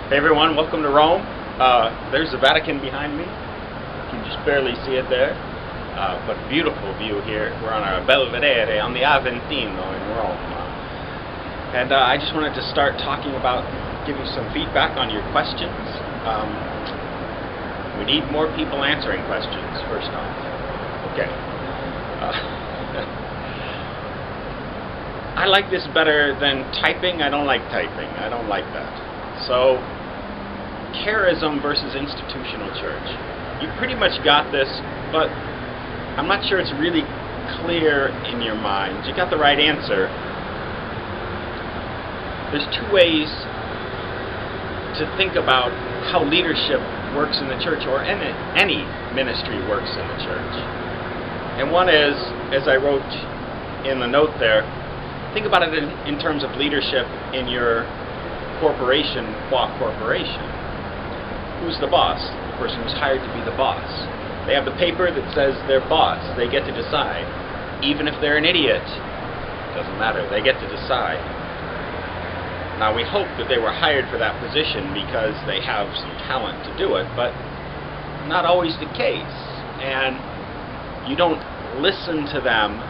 Hey everyone, welcome to Rome. There's the Vatican behind me. You can just barely see it there. But beautiful view here. We're on our Belvedere on the Aventino in Rome. And I just wanted to start talking about, giving some feedback on your questions. We need more people answering questions, first off. Okay. I like this better than typing. I don't like typing. I don't like that. So, charism versus institutional church. You pretty much got this, but I'm not sure it's really clear in your mind. You got the right answer. There's two ways to think about how leadership works in the church, or any ministry works in the church. And one is, as I wrote in the note there, think about it in terms of leadership in your corporation, qua corporation. Who's the boss? The person who's hired to be the boss. They have the paper that says they're boss. They get to decide. Even if they're an idiot, doesn't matter. They get to decide. Now we hope that they were hired for that position because they have some talent to do it, but not always the case. And you don't listen to them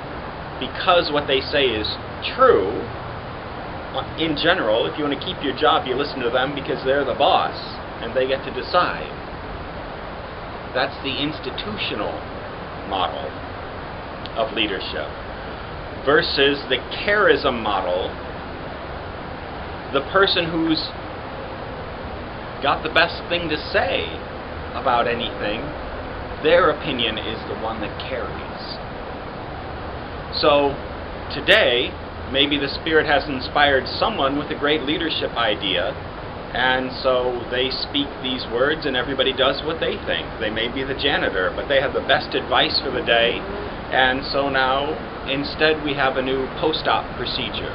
because what they say is true. In general, if you want to keep your job, you listen to them because they're the boss and they get to decide. That's the institutional model of leadership versus the charism model. The person who's got the best thing to say about anything, their opinion is the one that carries. So today, maybe the Spirit has inspired someone with a great leadership idea, and so they speak these words and everybody does what they think. They may be the janitor, but they have the best advice for the day, and so now instead we have a new post-op procedure,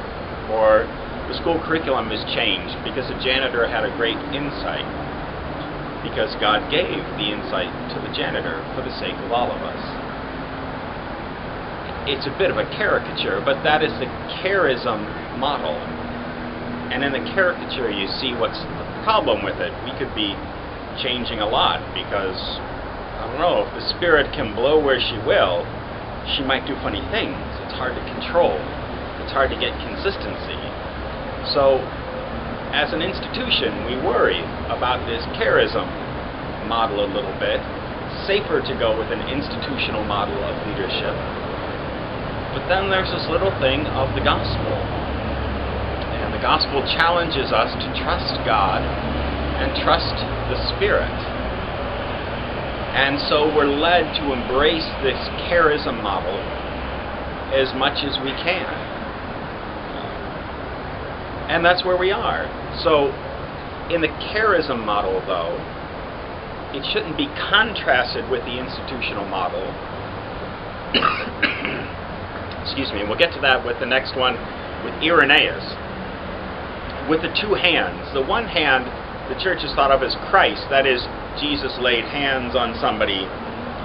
or the school curriculum is changed because the janitor had a great insight, because God gave the insight to the janitor for the sake of all of us. It's a bit of a caricature, but that is the charism model. And in the caricature you see what's the problem with it. We could be changing a lot because, I don't know, if the Spirit can blow where she will, she might do funny things. It's hard to control. It's hard to get consistency. So, as an institution, we worry about this charism model a little bit. It's safer to go with an institutional model of leadership. But then there's this little thing of the gospel. And the gospel challenges us to trust God and trust the Spirit. And so we're led to embrace this charism model as much as we can. And that's where we are. So in the charism model, though, it shouldn't be contrasted with the institutional model. Excuse me, and we'll get to that with the next one, with Irenaeus. With the two hands. The one hand, the church is thought of as Christ. That is, Jesus laid hands on somebody,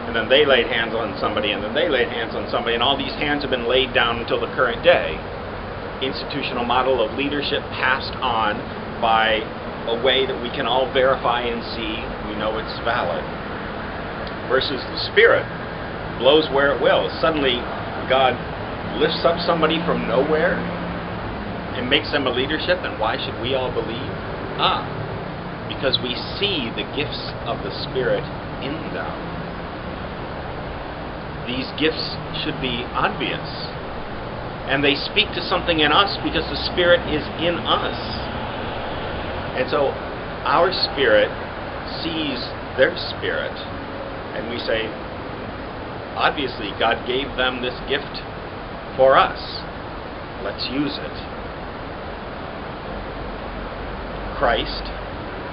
and then they laid hands on somebody, and then they laid hands on somebody, and all these hands have been laid down until the current day. Institutional model of leadership passed on by a way that we can all verify and see. We know it's valid. Versus the Spirit blows where it will. Suddenly, God lifts up somebody from nowhere and makes them a leadership, and why should we all believe? Because we see the gifts of the Spirit in them. These gifts should be obvious, and they speak to something in us because the Spirit is in us. And so our spirit sees their spirit, and we say, obviously God gave them this gift for us. Let's use it. Christ,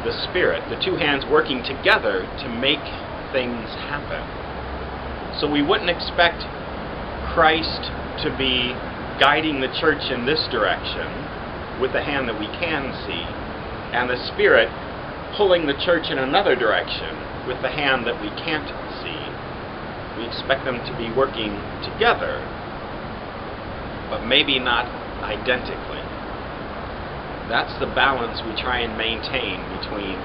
the Spirit, the two hands working together to make things happen. So we wouldn't expect Christ to be guiding the church in this direction with the hand that we can see, and the Spirit pulling the church in another direction with the hand that we can't see. We expect them to be working together, but maybe not identically. That's the balance we try and maintain between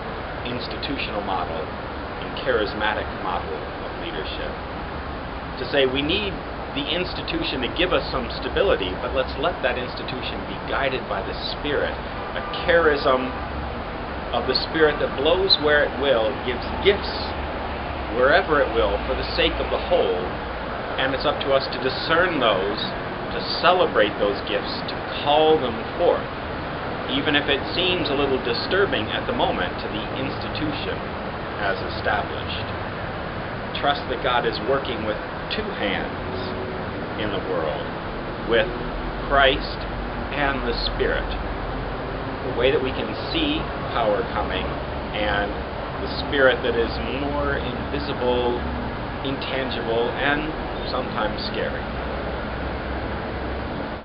institutional model and charismatic model of leadership. To say we need the institution to give us some stability, but let's let that institution be guided by the Spirit, a charism of the Spirit that blows where it will, gives gifts wherever it will for the sake of the whole, and it's up to us to discern those, to celebrate those gifts, to call them forth, even if it seems a little disturbing at the moment to the institution as established. Trust that God is working with two hands in the world, with Christ and the Spirit. The way that we can see power coming, and the Spirit that is more invisible, intangible, and sometimes scary.